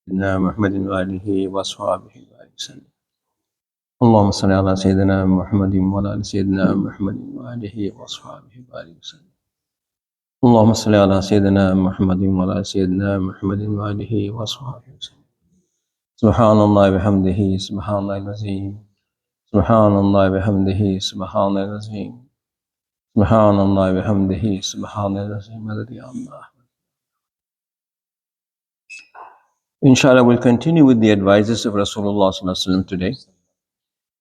سيدنا محمد وآله وأصحابه وسلم. اللهم صل على سيدنا محمد وعلى آل سيدنا محمد وآله وأصحابه وسلم. اللهم صل على سيدنا محمد وعلى آل سيدنا محمد وآله وأصحابه وسلم. سبحان الله بحمده سبحان الله العظيم. سبحان الله بحمده سبحان الله العظيم. سبحان الله بحمده سبحان الله العظيم. الذي الله. Inshallah, we'll continue with the advices of Rasulullah Sallallahu Alaihi Wasallam today.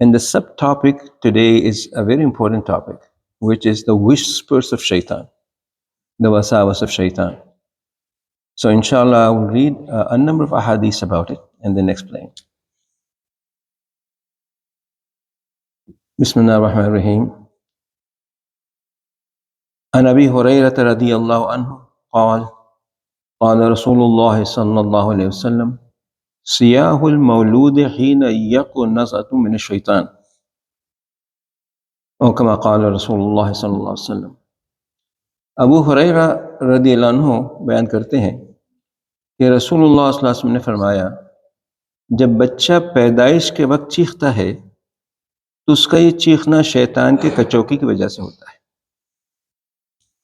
And the subtopic today is a very important topic, which is the whispers of Shaitan, the waswas of Shaitan. So inshallah, I will read a number of ahadith about it and then explain. Bismillah ar-Rahman ar-Rahim. An Abi Hurayrata radiyallahu anhu قال قال رسول الله صلى الله عليه وسلم صياح المولود حين يقنصة من الشيطان أو كما قال رسول الله صلى الله عليه وسلم. Abu Huraira रदियल्लाहु अन्हु बयान करते हैं कि रसूलुल्लाह सल्लल्लाहु अलैहि वसल्लम ने फरमाया, जब बच्चा पैदाइश के वक्त चीखता है तो उसका ये चीखना शैतान के कचौकी की वजह से होता है.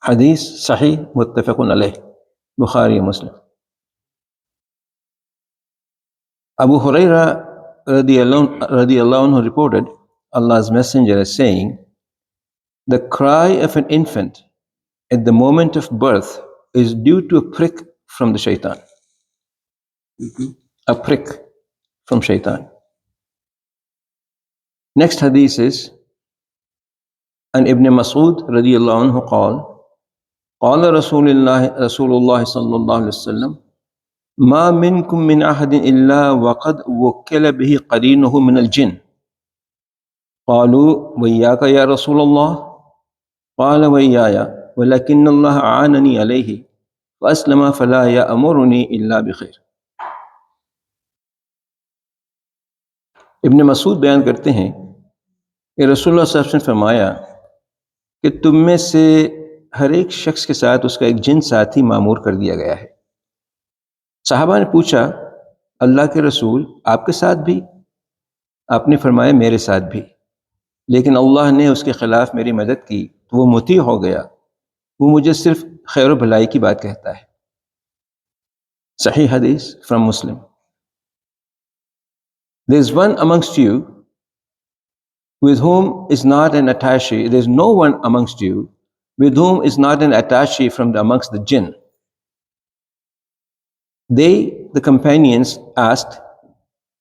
हदीस सही मुत्तफ़क़ुन अलैह, बुखारी मुस्लिम. Abu Huraira radiallahu anhu reported Allah's Messenger as saying, the cry of an infant at the moment of birth is due to a prick from the Shaitan. A prick from Shaitan. Next hadith is an Ibn Mas'ud radiallahu anhu قال قال رسول الله صلى الله عليه وسلم ما منكم من أحد إلا وقد وكل به قرينه من الجن قالوا وإياك يا رسول الله قال وإياي ولكن الله أعانني عليه فأسلم فلا يأمرني إلا بخير. इब्न मसूद बयान करते हैं कि रसूलुल्लाह सल्लल्लाहु अलैहि वसल्लम ने फरमाया कि तुम में से हर एक शख्स के साथ उसका एक जिन साथी मामूर कर दिया गया है. साहबा ने पूछा, अल्लाह के रसूल आपके साथ भी? आपने फरमाया मेरे साथ भी, लेकिन अल्लाह ने उसके खिलाफ मेरी मदद की तो वो मुती हो गया, वो मुझे सिर्फ खैर भलाई की बात कहता है. सही हदीस from Muslim. There is one amongst you with whom is not an attaché. There is no one amongst you with whom is not an attaché from amongst the jinn. They, the companions, asked,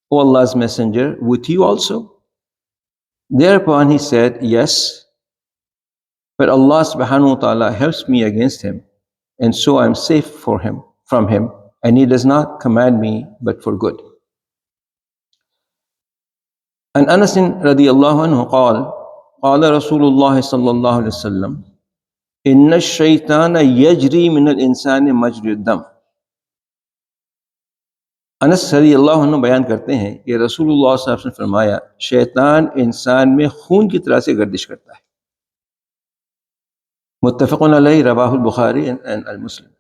O Allah's Messenger, with you also? Thereupon he said, yes, but Allah subhanahu wa ta'ala helps me against him, and so I am safe from him, and he does not command me but for good. And Anas radiyallahu anhu قال قال رسول الله صلى الله عليه وسلم إن الشيطان يجري من الإنسان مجرى الدم. Anas रज़ियल्लाहु अन्हु बयान करते हैं कि रसूलुल्लाह सल्लल्लाहु अलैहि वसल्लम ने फरमाया, शैतान इंसान में खून की तरह से गर्दिश करता है. मुत्तफ़क़ुन अलैहि, रवाहुल Bukhari and al-Muslim.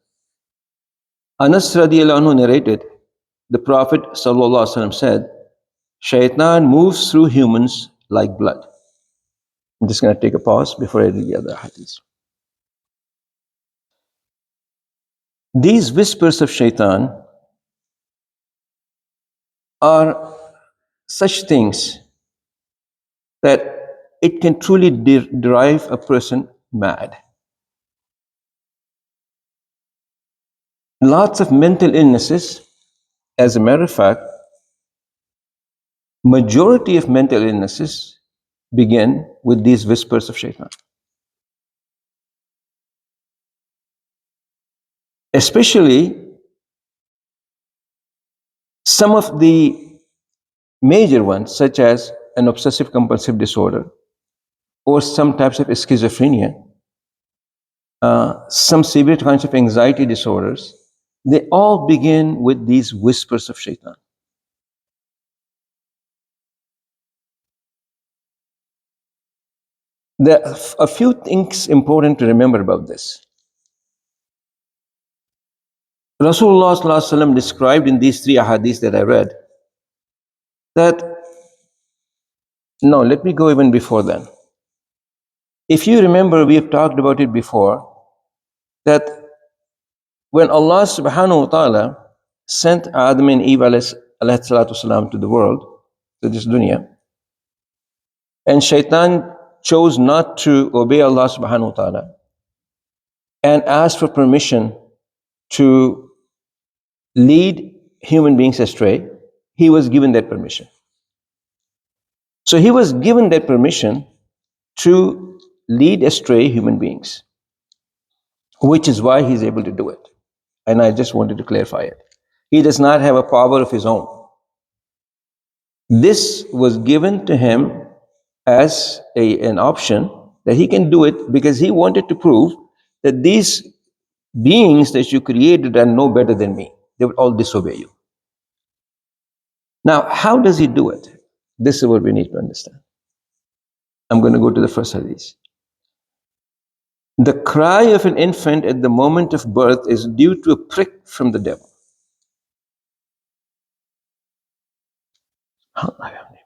Anas radiallahu anhu narrated, the Prophet sallallahu alaihi wasallam said, Shaitan moves through humans like blood. I'm just going to take a pause before I read the other hadith. These whispers of Shaitan are such things that it can truly drive a person mad. Lots of mental illnesses, as a matter of fact, majority of mental illnesses begin with these whispers of Shaitan. Especially some of the major ones, such as an obsessive compulsive disorder or some types of schizophrenia, some severe kinds of anxiety disorders, they all begin with these whispers of Shaitan. There are a few things important to remember about this. Rasulullah sallallahu alaihi wasallam described in these three ahadith that I read that, no, let me go even before then. If you remember, we have talked about it before, that when Allah subhanahu wa ta'ala sent Adam and Eve alayhi salatu wasalam to the world, to this dunya, and Shaitan chose not to obey Allah subhanahu wa ta'ala and asked for permission to lead human beings astray, he was given that permission. So he was given that permission to lead astray human beings, which is why he's able to do it. And I just wanted to clarify it. He does not have a power of his own. This was given to him as an option that he can do it because he wanted to prove that these beings that you created are no better than me. They would all disobey you. Now, how does he do it? This is what we need to understand. I'm going to go to the first hadith. The cry of an infant at the moment of birth is due to a prick from the devil.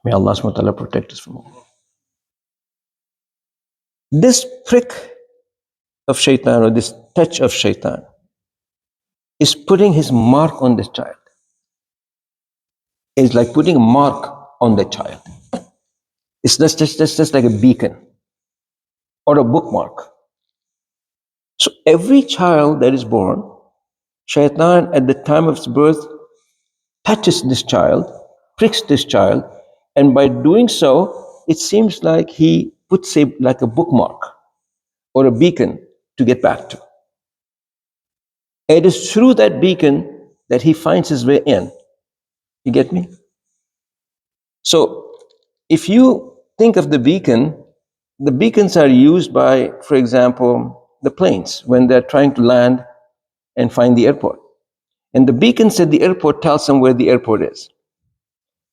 May Allah subhanahu wa ta'ala protect us from all. This prick of Shaitan, or this touch of Shaitan, is putting his mark on this child. It's like putting a mark on the child. It's just like a beacon or a bookmark. So every child that is born, Shaitan at the time of its birth touches this child, pricks this child, and by doing so, it seems like he puts like a bookmark or a beacon to get back to. It is through that beacon that he finds his way in. You get me? So if you think of the beacons are used by, for example, the planes when they're trying to land and find the airport. And the beacons at the airport tells them where the airport is.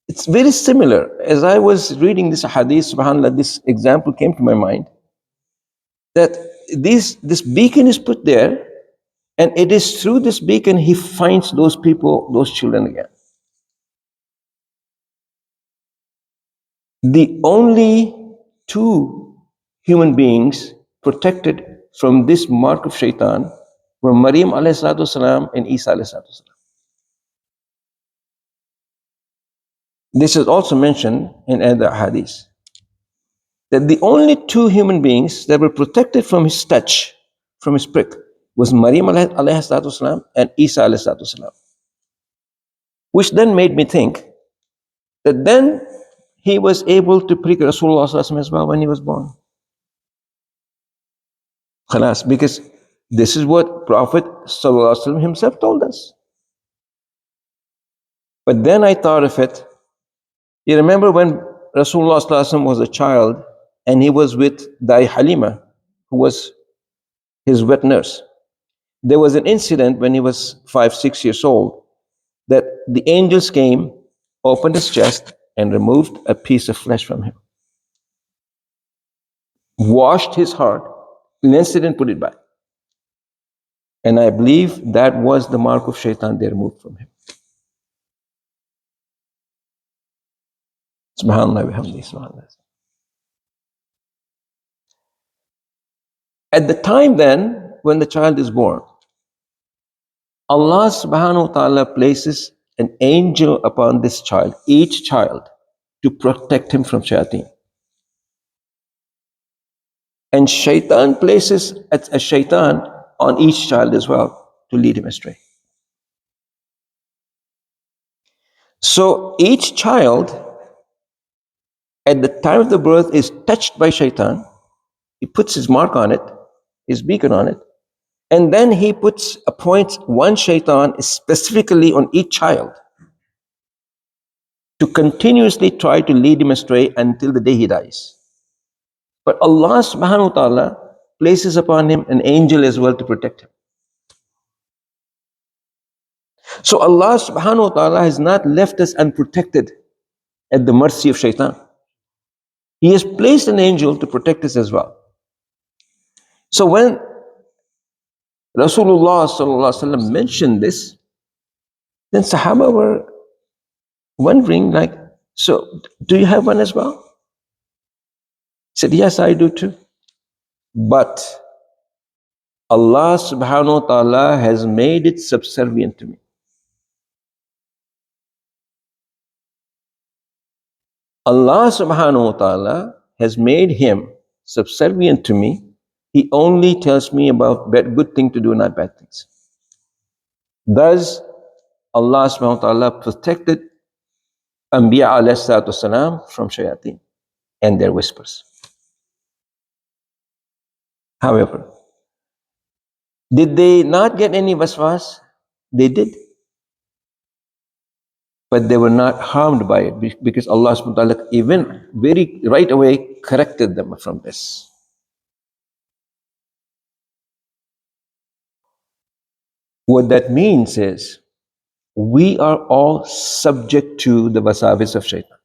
It's very similar. As I was reading this hadith, subhanAllah, this example came to my mind, that this beacon is put there, and it is through this beacon he finds those people, those children again. The only two human beings protected from this mark of Shaitan were Maryam alayhi salatu wasalam and Isa alayhi salatu wasalam. This is also mentioned in other hadith, that the only two human beings that were protected from his touch, from his prick, was Maryam alayhi salatu wasalam and Isa alayhi salatu wasalam. Which then made me think that then he was able to prick Rasulullah sallallahu alaihi wasallam as well when he was born. Khalas, because this is what Prophet sallallahu alaihi wasallam himself told us. But then I thought of it. You remember when Rasulullah sallallahu alaihi wasallam was a child and he was with Dai Halima, who was his wet nurse. There was an incident when he was 5-6 years old that the angels came, opened his chest, and removed a piece of flesh from him, washed his heart, cleansed it, and put it back. And I believe that was the mark of Shaitan they removed from him. Subhanallah bihamdihi, subhanallah. At the time then, when the child is born, Allah subhanahu wa ta'ala places an angel upon this child, each child, to protect him from Shayateen. And Shaitan places a Shaitan on each child as well to lead him astray. So each child at the time of the birth is touched by Shaitan. He puts his mark on it, his beacon on it, and then he appoints one Shaitan specifically on each child to continuously try to lead him astray until the day he dies. But Allah subhanahu wa ta'ala places upon him an angel as well to protect him. So Allah subhanahu wa ta'ala has not left us unprotected at the mercy of Shaitan. He has placed an angel to protect us as well. So when Rasulullah sallallahu alaihi wasallam mentioned this, then Sahaba were wondering, like, so do you have one as well? He said, yes, I do too. But Allah subhanahu wa ta'ala has made it subservient to me. Allah subhanahu wa ta'ala has made him subservient to me. He only tells me about good thing to do, not bad things. Thus, Allah subhanahu wa ta'ala protected Anbiya alayhi salatu wasalam from shayateen and their whispers. However, did they not get any waswas? They did. But they were not harmed by it because Allah subhanahu wa ta'ala even very right away corrected them from this. What that means is we are all subject to the wasawis of shaitan.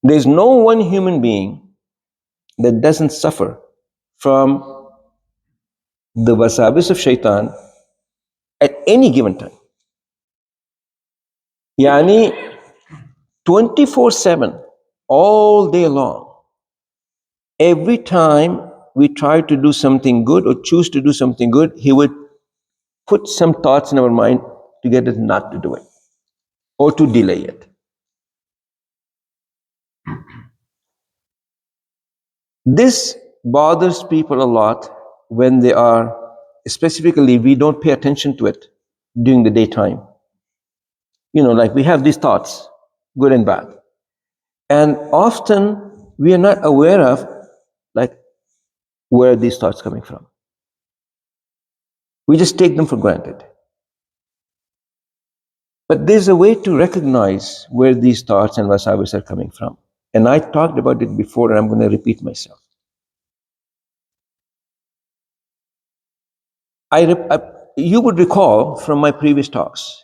There's no one human being that doesn't suffer from the wasawis of shaitan at any given time. Yani 24/7, all day long. Every time we try to do something good or choose to do something good, he would put some thoughts in our mind to get us not to do it or to delay it. This bothers people a lot when they are, specifically, we don't pay attention to it during the daytime. You know, like we have these thoughts, good and bad. And often we are not aware of, like, where are these thoughts coming from. We just take them for granted. But there's a way to recognize where these thoughts and wasawis are coming from. And I talked about it before, and I'm going to repeat myself. You would recall from my previous talks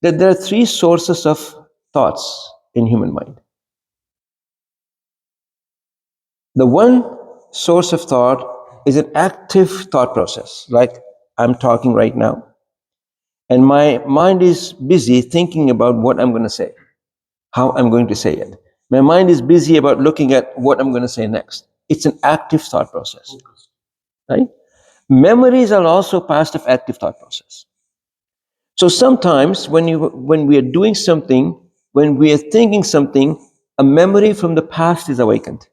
that there are three sources of thoughts in human mind. The one source of thought is an active thought process, like I'm talking right now, and my mind is busy thinking about what I'm going to say, how I'm going to say it. My mind is busy about looking at what I'm going to say next. It's an active thought process, right? Memories are also part of active thought process. So sometimes when we are doing something, when we are thinking something, a memory from the past is awakened.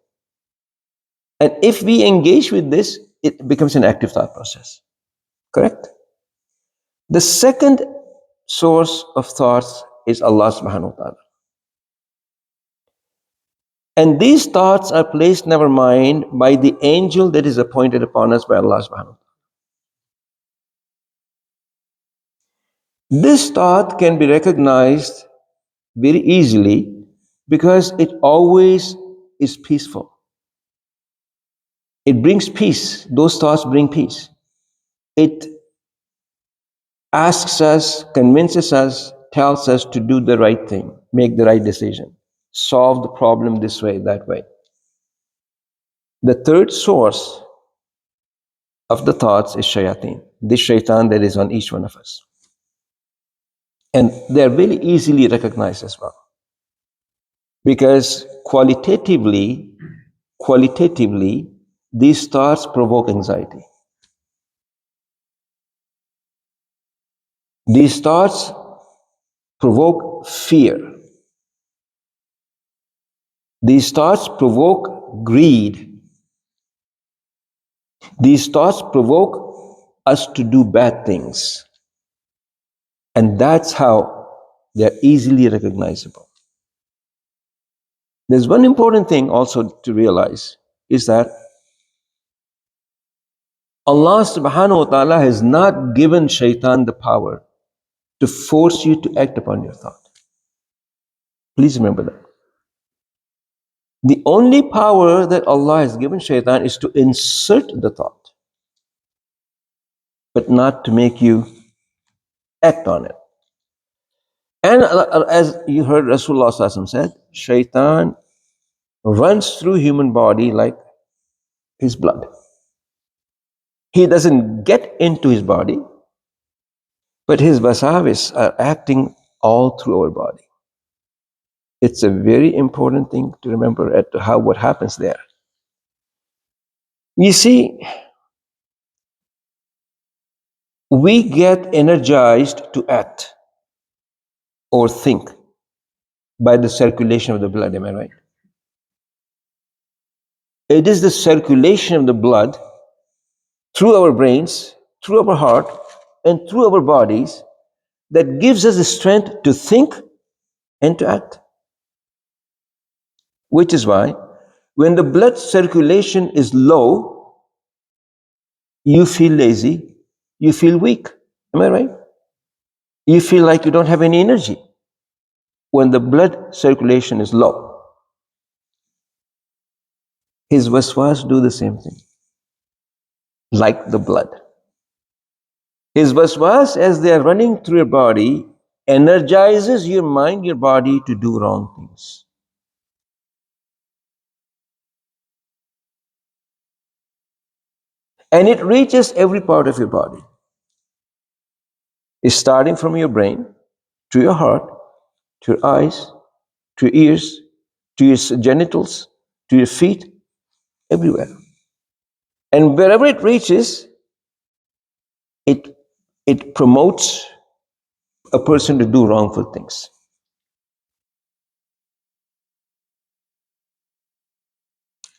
And if we engage with this, it becomes an active thought process. Correct? The second source of thoughts is Allah subhanahu wa ta'ala. And these thoughts are placed in our mind by the angel that is appointed upon us by Allah subhanahu wa ta'ala. This thought can be recognized very easily because it always is peaceful. It brings peace. Those thoughts bring peace. It asks us, convinces us, tells us to do the right thing, make the right decision, solve the problem this way, that way. The third source of the thoughts is shayateen, this shaitan that is on each one of us. And they're really easily recognized as well. Because qualitatively, these thoughts provoke anxiety. These thoughts provoke fear. These thoughts provoke greed. These thoughts provoke us to do bad things. And that's how they're easily recognizable. There's one important thing also to realize is that Allah subhanahu wa ta'ala has not given shaitan the power to force you to act upon your thought. Please remember that. The only power that Allah has given shaitan is to insert the thought, but not to make you act on it. And as you heard Rasulullah sallallahu alaihi wasallam said, shaitan runs through human body like his blood. He doesn't get into his body, but his wasawis are acting all through our body. It's a very important thing to remember at how what happens there. You see, we get energized to act or think by the circulation of the blood, am I right? It is the circulation of the blood through our brains, through our heart, and through our bodies that gives us the strength to think and to act. Which is why when the blood circulation is low, you feel lazy, you feel weak. Am I right? You feel like you don't have any energy when the blood circulation is low. His waswas do the same thing, like the blood. His waswas, as they are running through your body, energizes your mind, your body to do wrong things. And it reaches every part of your body. It's starting from your brain, to your heart, to your eyes, to your ears, to your genitals, to your feet, everywhere. And wherever it reaches, it, it promotes a person to do wrongful things.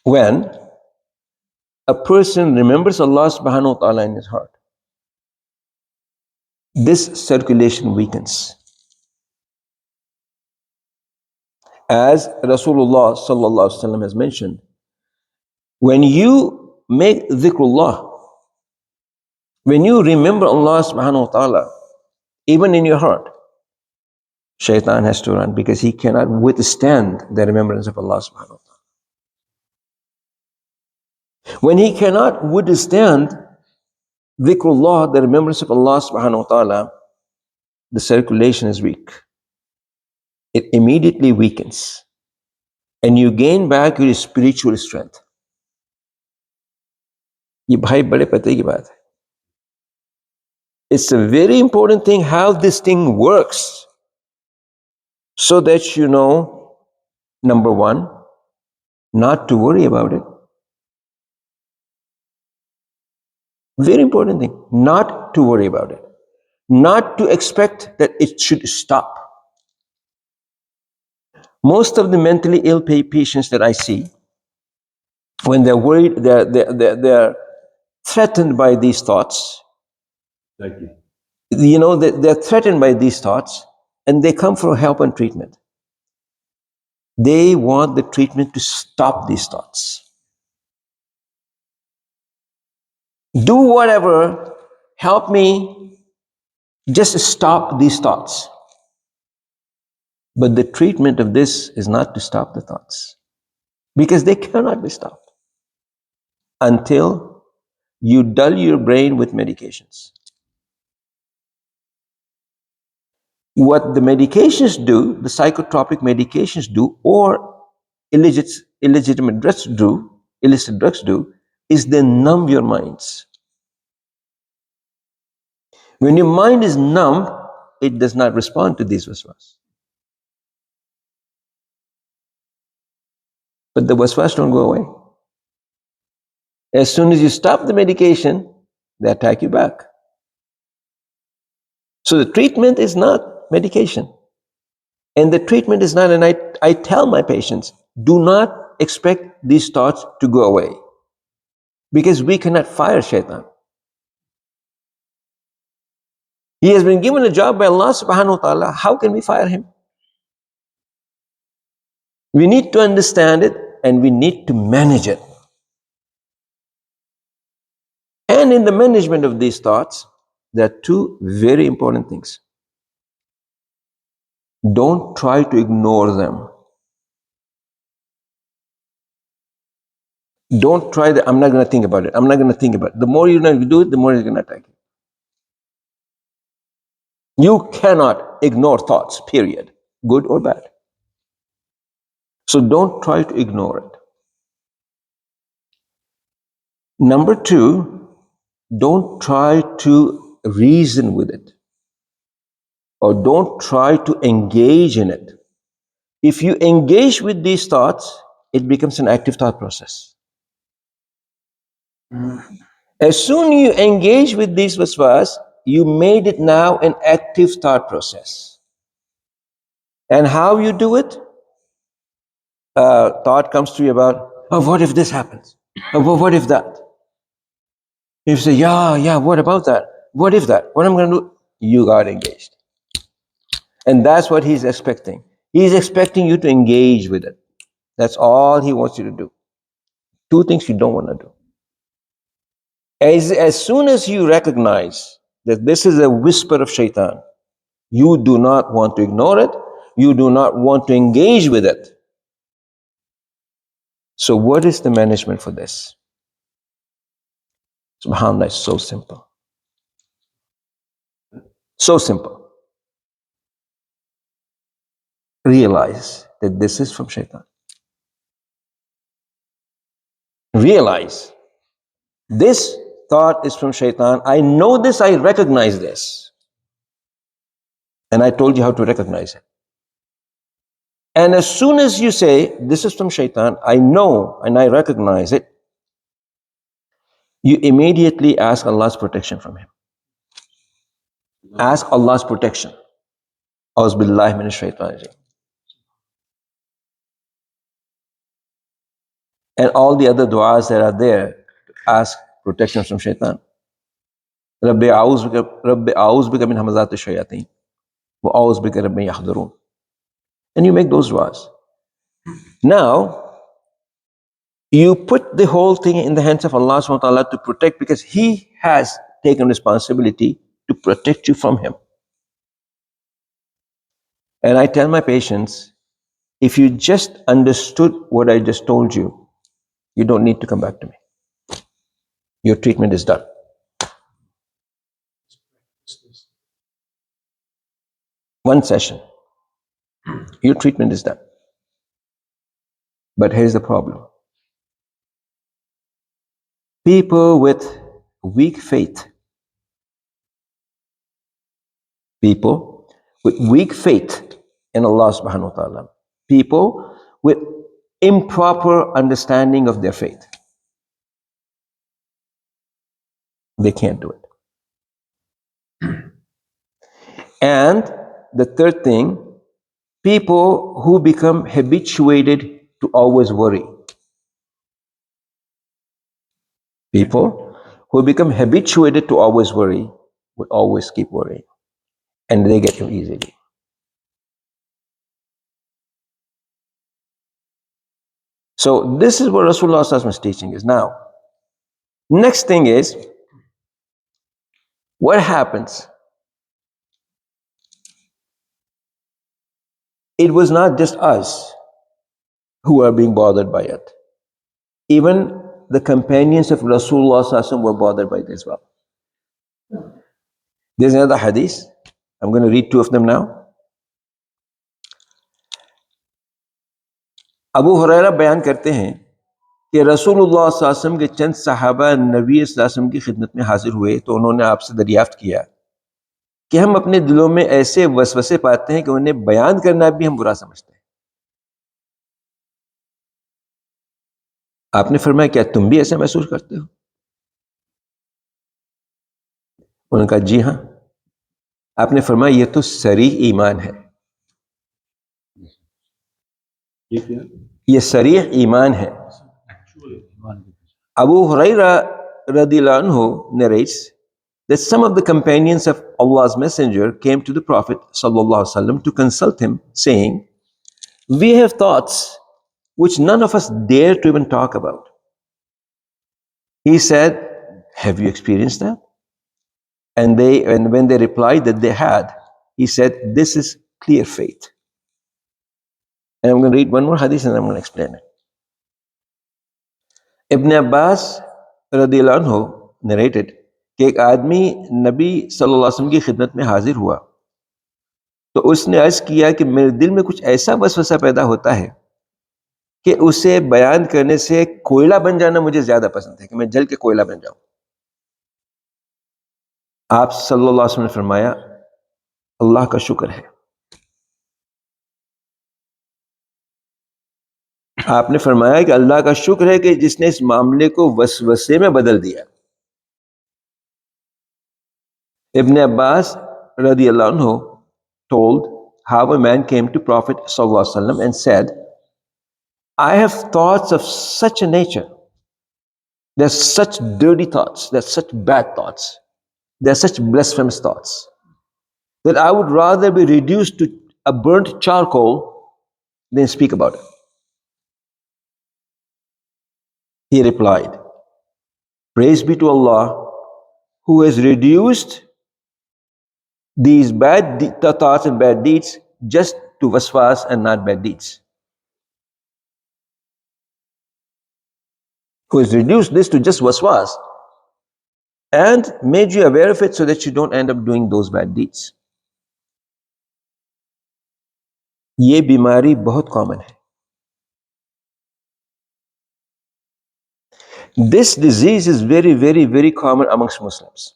When a person remembers Allah subhanahu wa ta'ala in his heart, this circulation weakens. As Rasulullah sallallahu alaihi wasallam has mentioned, when you make dhikrullah, when you remember Allah subhanahu wa ta'ala, even in your heart, Shaitan has to run because he cannot withstand the remembrance of Allah subhanahu wa ta'ala. When he cannot withstand dhikrullah, the remembrance of Allah subhanahu wa ta'ala, the circulation is weak. It immediately weakens. And you gain back your spiritual strength. ये भाई बड़े पते की बात है. It's a very important thing how this thing works, so that you know, number one, not to worry about it. Very important thing, not to worry about it. Not to expect that it should stop. Most of the mentally ill patients that I see, when they're worried, they're threatened by these thoughts. Thank you. You know, they're threatened by these thoughts, and they come for help and treatment. They want the treatment to stop these thoughts. Do whatever, help me, just stop these thoughts. But the treatment of this is not to stop the thoughts, because they cannot be stopped until you dull your brain with medications. What the medications do, the psychotropic medications do, or illegitimate drugs do, illicit drugs do, is they numb your minds. When your mind is numb, it does not respond to these waswas. But the waswas don't go away. As soon as you stop the medication, they attack you back. So the treatment is not medication. And the treatment is not, and I tell my patients, do not expect these thoughts to go away. Because we cannot fire Shaitan. He has been given a job by Allah subhanahu wa ta'ala. How can we fire him? We need to understand it and we need to manage it. And in the management of these thoughts, there are two very important things. Don't try to ignore them. Don't try that, I'm not going to think about it. I'm not going to think about it. The more you do it, the more it's going to attack you. You cannot ignore thoughts, period, good or bad. So don't try to ignore it. Number two, don't try to reason with it, or don't try to engage in it. If you engage with these thoughts, it becomes an active thought process. As soon you engage with these waswas, you made it now an active thought process. And how you do it? Thought comes to you about, oh, what if this happens? Oh, what if that? You say, yeah, what about that? What if that? What am I going to do? You got engaged. And that's what he's expecting. He's expecting you to engage with it. That's all he wants you to do. Two things you don't want to do. As soon as you recognize that this is a whisper of Shaitan, you do not want to ignore it. You do not want to engage with it. So what is the management for this? SubhanAllah, it's so simple. So simple. Realize that this is from Shaitan. Realize this thought is from Shaitan. I know this, I recognize this. And I told you how to recognize it. And as soon as you say, this is from Shaitan, I know and I recognize it, you immediately ask Allah's protection from him. Ask Allah's protection. A'udhu billahi minash shaitanir rajeem. And all the other du'as that are there to ask protection from Shaitan. Rabbi a'udhu bika min hamazati shayateen. Wa a'udhu bika rabbi yahdurun. And you make those du'as. Now, you put the whole thing in the hands of Allah subhanahu wa ta'ala to protect, because He has taken responsibility to protect you from him. And I tell my patients, if you just understood what I just told you, you don't need to come back to me. Your treatment is done. One session, your treatment is done. But here's the problem. People with weak faith, people with weak faith in Allah subhanahu wa ta'ala, people with improper understanding of their faith, they can't do it. And the third thing, people who become habituated to always worry. People who become habituated to always worry will always keep worrying, and they get you easily. So this is what Rasulullah Sallallahu Alaihi Wasallam's teaching is. Now, next thing is, what happens? It was not just us who are being bothered by it. Even the companions of Rasulullah Sallallahu Alaihi Wasallam were bothered by it as well. There's another hadith. I'm going to read two of them now. Abu Huraira बयान करते हैं कि रसूलुल्लाह सल्लल्लाहु अलैहि वसल्लम के चंद सहाबा नबी सल्लल्लाहु अलैहि वसल्लम की खिदमत में हाजिर हुए तो उन्होंने आपसे दरियाफ्त किया कि हम अपने दिलों में ऐसे वसवसे पाते हैं कि उन्हें बयान करना भी हम बुरा समझते हैं। आपने फरमाया, क्या तुम भी ऐसा महसूस करते हो? उन्होंने कहा, जी हाँ। आपने फरमाया, ये तो सरीह ईमान है। ये सरीह ईमान है। Abu Huraira radhiyallahu anhu narrates that some of the companions of Allah's Messenger came to the Prophet sallallahu alaihi wasallam to consult him, saying, "We have thoughts which none of us dare to even talk about." He said, "Have you experienced that?" And when they replied that they had, he said, "This is clear faith." And I'm going to read one more hadith and I'm going to explain it. Ibn Abbas radhiyallahu anhu narrated कि एक आदमी नबी सल्लल्लाहु अलैहि वसल्लम की खिदमत में हाजिर हुआ तो उसने अर्ज किया कि मेरे दिल में कुछ ऐसा वसवसा पैदा होता है कि उसे बयान करने से कोयला बन जाना मुझे ज्यादा पसंद है, कि मैं जल के कोयला बन जाऊं। आप सल्लल्लाहु अलैहि वसल्लम ने फरमाया, अल्लाह का शुक्र है। आपने फरमाया कि अल्लाह का शुक्र है कि जिसने इस मामले को वसवसे में बदल दिया। Ibn Abbas radiallahu anhu told how a man came to Prophet sallallahu alaihi wasallam and said, I have thoughts of such a nature. There's such dirty thoughts, there's such bad thoughts, there's such blasphemous thoughts that I would rather be reduced to a burnt charcoal than speak about it. He replied, praise be to Allah who has reduced these bad thoughts and bad deeds just to waswas and not bad deeds. Who has reduced this to just waswas and made you aware of it so that you don't end up doing those bad deeds. ये बीमारी बहुत common है. This disease is very, very, very common amongst Muslims.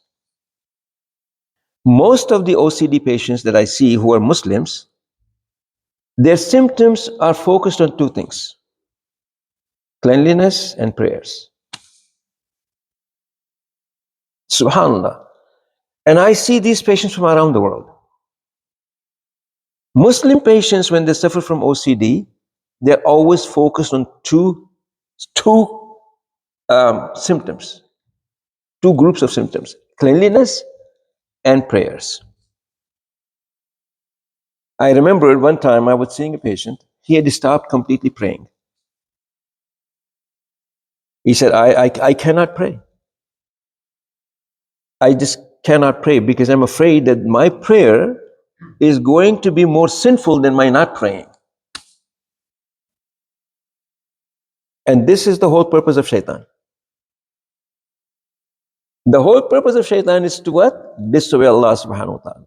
Most of the OCD patients that I see who are Muslims, their symptoms are focused on two things: cleanliness and prayers. Subhanallah. And I see these patients from around the world. Muslim patients, when they suffer from OCD, they're always focused on two symptoms, two groups of symptoms: cleanliness and prayers. I remember one time I was seeing a patient, he had stopped completely praying. He said, I cannot pray. I just cannot pray because I'm afraid that my prayer is going to be more sinful than my not praying. And this is the whole purpose of Shaitan. The whole purpose of Shaitan is to what? Disobey Allah subhanahu wa ta'ala.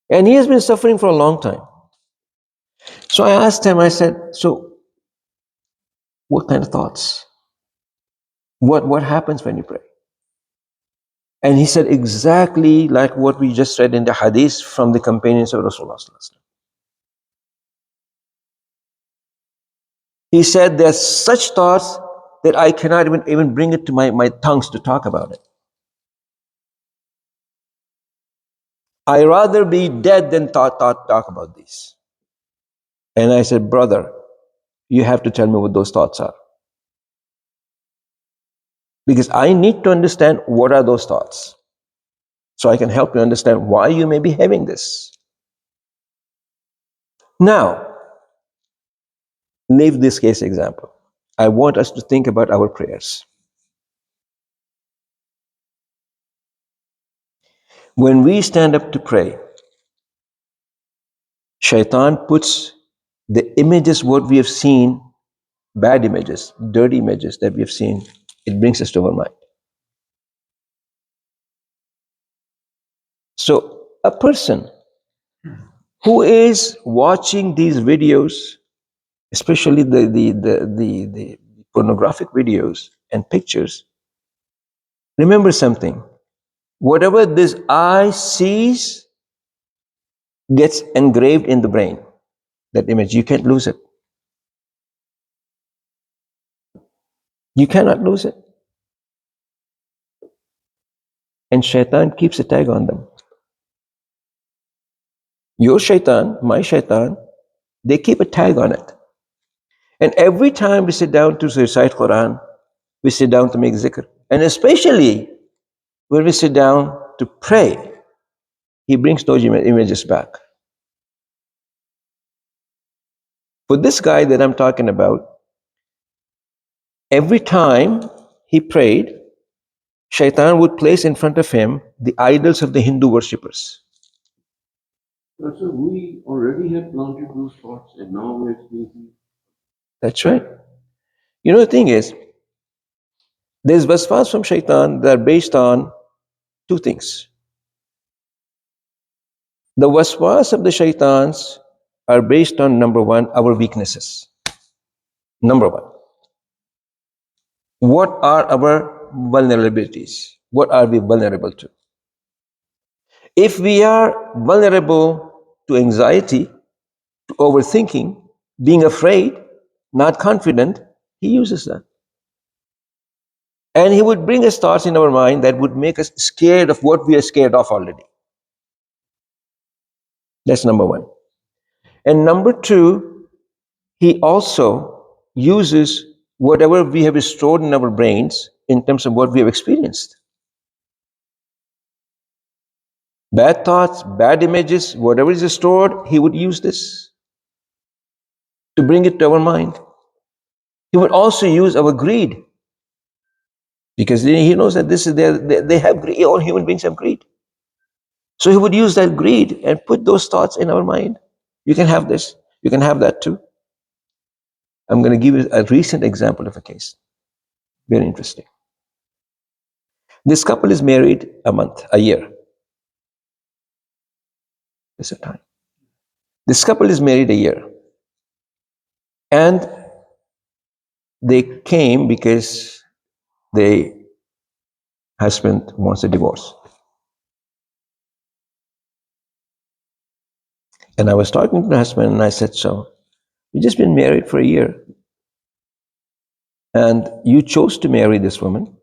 And he has been suffering for a long time. So I asked him, I said, so what kind of thoughts? What happens when you pray? And he said exactly like what we just read in the hadith from the companions of Rasulullah. He said there's such thoughts that I cannot even bring it to my tongues to talk about it. I rather be dead than talk about this. And I said, brother, you have to tell me what those thoughts are. Because I need to understand what are those thoughts. So I can help you understand why you may be having this. Now, leave this case example. I want us to think about our prayers. When we stand up to pray, Shaitan puts the images, what we have seen, bad images, dirty images that we have seen, it brings us to our mind. So a person who is watching these videos, especially the pornographic videos and pictures, remember something: whatever this eye sees gets engraved in the brain. That image, you can't lose it. You cannot lose it. And Shaitan keeps a tag on them. Your Shaitan, my Shaitan, they keep a tag on it. And every time we sit down to recite Quran, we sit down to make zikr. And especially when we sit down to pray, he brings those images back. For this guy that I'm talking about, every time he prayed, Shaitan would place in front of him the idols of the Hindu worshippers. So we already had planted those thoughts and now we're experiencing. That's right. You know, the thing is, there's waswas from Shaitan that are based on two things. The waswas of the Shaitans are based on, number one, our weaknesses. Number one. What are our vulnerabilities? What are we vulnerable to? If we are vulnerable to anxiety, to overthinking, being afraid, not confident, he uses that. And he would bring us thoughts in our mind that would make us scared of what we are scared of already. That's number one. And number two, he also uses whatever we have stored in our brains in terms of what we have experienced. Bad thoughts, bad images, whatever is stored, he would use this to bring it to our mind. He would also use our greed because he knows that this is they have greed. All human beings have greed. So he would use that greed and put those thoughts in our mind. You can have this. You can have that too. I'm going to give you a recent example of a case. Very interesting. This couple is married a year. It's a time. This couple is married a year. And they came because the husband wants a divorce. And I was talking to the husband and I said, so, you've just been married for a year. And you chose to marry this woman.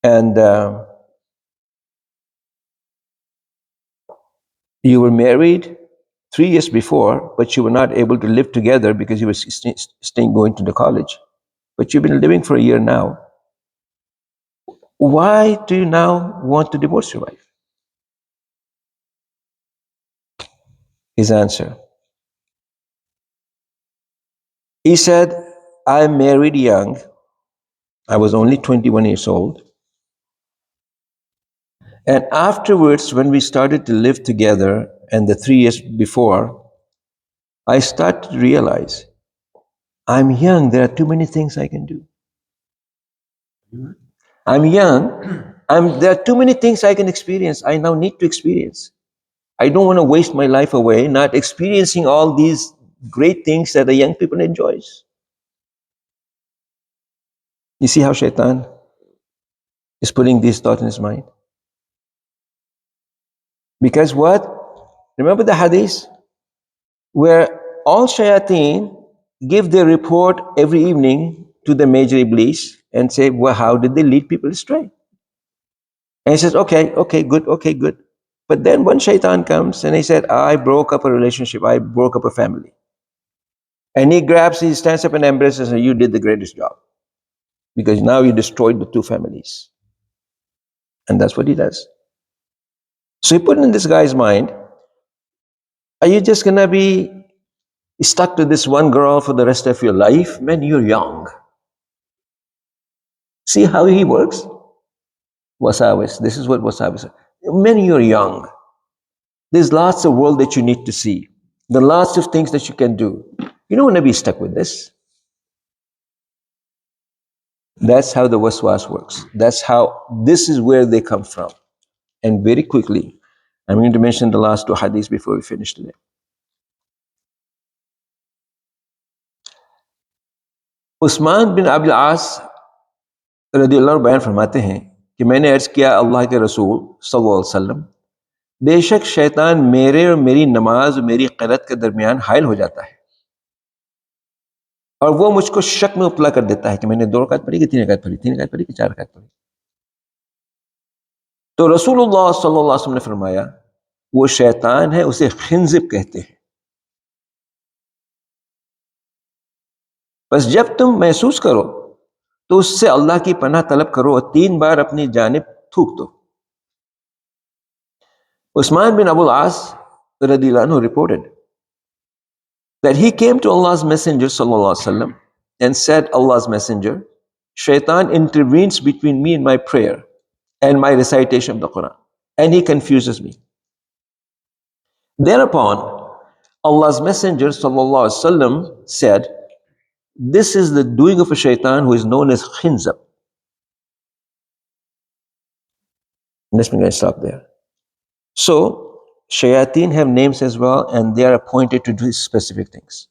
And you were married 3 years before, but you were not able to live together because you were staying going to the college. But you've been living for a year now. Why do you now want to divorce your wife? His answer. He said, I married young. I was only 21 years old. And afterwards, when we started to live together, and the 3 years before, I started to realize I'm young. There are too many things I can do. I'm young. There are too many things I can experience. I now need to experience. I don't want to waste my life away not experiencing all these great things that the young people enjoys. You see how Shaitan is putting these thoughts in his mind? Because what? Remember the hadith where all shayateen give their report every evening to the major iblis and say, well, how did they lead people astray? And he says, okay, good. But then one shaitan comes and he said, I broke up a relationship, I broke up a family. And he stands up and embraces and says, you did the greatest job. Because now you destroyed the two families. And that's what he does. So he put in this guy's mind, are you just gonna be stuck to this one girl for the rest of your life? Man, you're young. See how he works? Wasawis. This is what wasawis are. Man, you're young. There's lots of world that you need to see. There are lots of things that you can do. You don't want to be stuck with this. That's how the waswas works. This is where they come from. And very quickly, I'm going to mention the last two hadiths before we finish today. Usman बिन अब्दुल आस रदियल्लाहु बयान फरमाते हैं कि मैंने अर्ज किया अल्लाह के रसूल सल्लल्लाहु अलैहि वसल्लम, बेशक शैतान मेरे और मेरी नमाज और मेरी क़िरात के दरमियान हाइल हो जाता है और वो मुझको शक में उपला कर देता है कि मैंने 2 रकात पढ़ी कि 3 रकात पढ़ी, 3 रकात पढ़ी कि 4 रकात पढ़ी। तो रसूलुल्लाह सल्लल्लाहु अलैहि वसल्लम ने फरमाया, वो शैतान है, उसे खिंजिब कहते हैं। बस जब तुम महसूस करो तो उससे अल्लाह की पनाह तलब करो और 3 बार अपनी जानिब थूक दो। Usman bin Abul As radiyallahu anhu reported that he came to Allah's Messenger sallallahu alaihi wasallam and said, Allah's Messenger, Shaitan intervenes between me and my prayer and my recitation of the Quran, and he confuses me. Thereupon, Allah's Messenger sallallahu alaihi wasallam said, this is the doing of a shaitan who is known as khinzab. Let's begin to stop there. So, shayateen have names as well, and they are appointed to do specific things.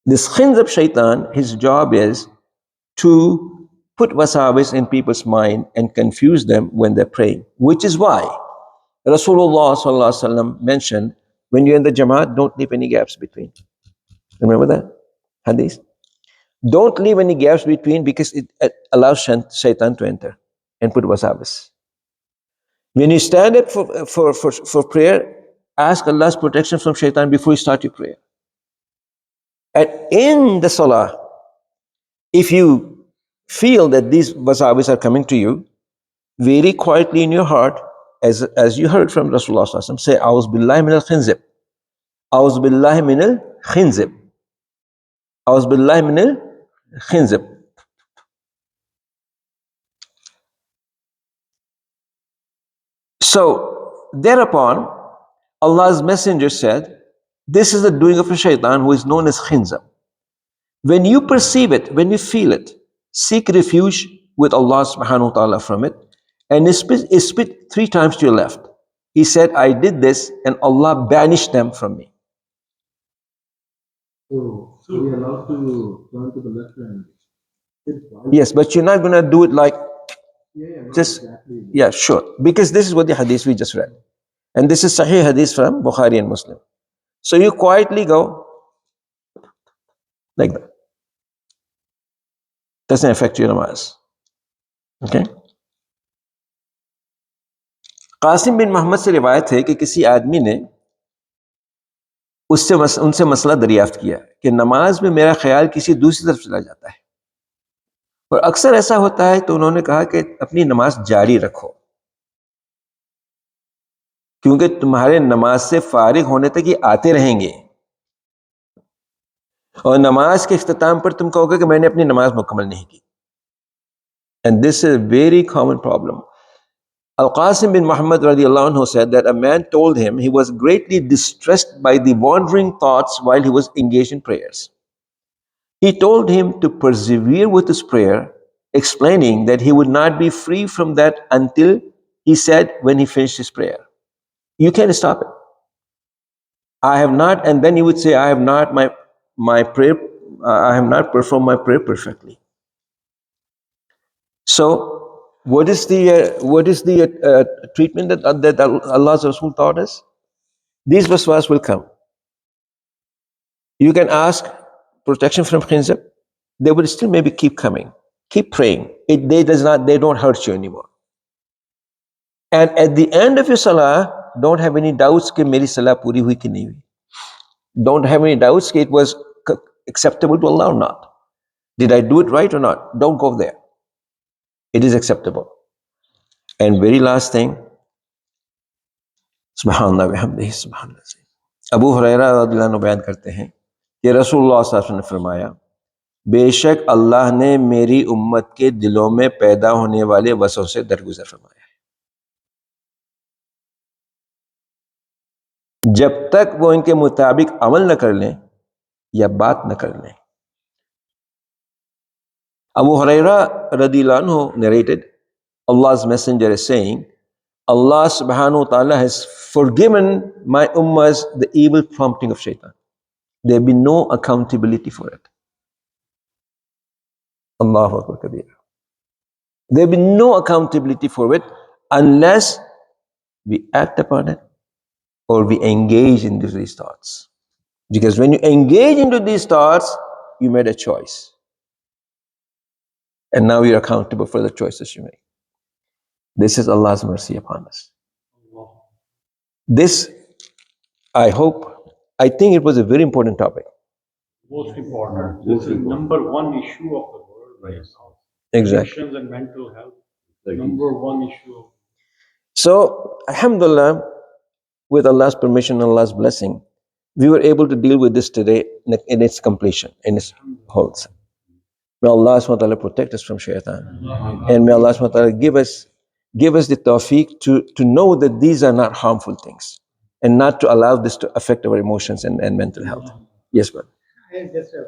This khinzab shaitan, his job is to put wasawis in people's mind and confuse them when they're praying, which is why Rasulullah sallallahu alaihi wasallam mentioned, when you're in the Jamaat, don't leave any gaps between. Remember that hadith? Don't leave any gaps between, because it allows Shaitan to enter and put wasawis. When you stand up for prayer, ask Allah's protection from Shaitan before you start your prayer. And in the salah, if you feel that these wasawis are coming to you, very quietly in your heart, as you heard from Rasulullah sallallahu alaihi wasallam, say, A'udhu billahi min al-khinzib. A'udhu billahi min al-khinzib. A'udhu billahi min al-khinzib. So, thereupon, Allah's messenger said, this is the doing of a shaitan who is known as khinzab. When you perceive it, when you feel it, seek refuge with Allah subhanahu wa ta'ala from it, and spit 3 times to your left. He said, I did this and Allah banished them from me. So we are allowed to turn to the left hand. Yes, but you're not going to do it like just, Exactly. yeah, sure. Because this is what the hadith we just read. And this is Sahih hadith from Bukhari and Muslim. So you quietly go like that. Doesn't affect your namaz. Okay? Qasim बिन मोहम्मद से रिवायत है कि किसी आदमी ने उनसे मसला दरियाफ्त किया कि नमाज में मेरा ख्याल किसी दूसरी तरफ चला जाता है, और अक्सर ऐसा होता है। तो उन्होंने कहा कि अपनी नमाज जारी रखो, क्योंकि तुम्हारे नमाज से फारिग होने तक ये आते रहेंगे, और नमाज के इख्तिताम पर तुम कहोगे कि मैंने अपनी नमाज मुकम्मल नहीं की. And this is a very common problem. Al-Qasim bin Muhammad radiallahu anhu said that a man told him he was greatly distressed by the wandering thoughts while he was engaged in prayers. He told him to persevere with his prayer, explaining that he would not be free from that until he said when he finished his prayer, you can't stop it. I have not, and then he would say, I have not my prayer, I have not performed my prayer perfectly. So, what is the treatment that Allah's Rasul taught us? These waswas will come. You can ask protection from khinzab. They will still maybe keep coming. Keep praying. They don't hurt you anymore. And at the end of your salah, don't have any doubts कि मेरी salah पूरी हुई कि नहीं हुई. Don't have any doubts कि it was acceptable to Allah or not. Did I do it right or not? Don't go there. It is acceptable. And very last thing, Subhanallah bihamdihi subhanallah. Abu Huraira रज़ियल्लाहु अन्हु बयान करते हैं कि रसूलुल्लाह सल्लल्लाहु अलैहि वसल्लम ने फरमाया, बेशक अल्लाह ने मेरी उम्मत के दिलों में पैदा होने वाले वसों से दरगुजर फरमाया है, जब तक वो इनके मुताबिक अमल न कर लें या बात न कर लें. Abu Huraira radiallahu anhu narrated, Allah's messenger is saying, Allah subhanahu wa ta'ala has forgiven my ummahs the evil prompting of shaitan. There will be no accountability for it. Allahu Akbar Kabir. There will be no accountability for it unless we act upon it or we engage into these thoughts. Because when you engage into these thoughts, you made a choice. And now you're accountable for the choices you make. This is Allah's mercy upon us. This, I think it was a very important topic. Most important. This is number one issue of the world right now. Exactly. Addictions and mental health. Number one issue. So, alhamdulillah, with Allah's permission and Allah's blessing, we were able to deal with this today in its completion, in its whole. May Allah subhanahu wa ta'ala protect us from shaitan. And may Allah subhanahu wa ta'ala give us the tawfiq to know that these are not harmful things, and not to allow this to affect our emotions and mental health. Yes, brother. Just a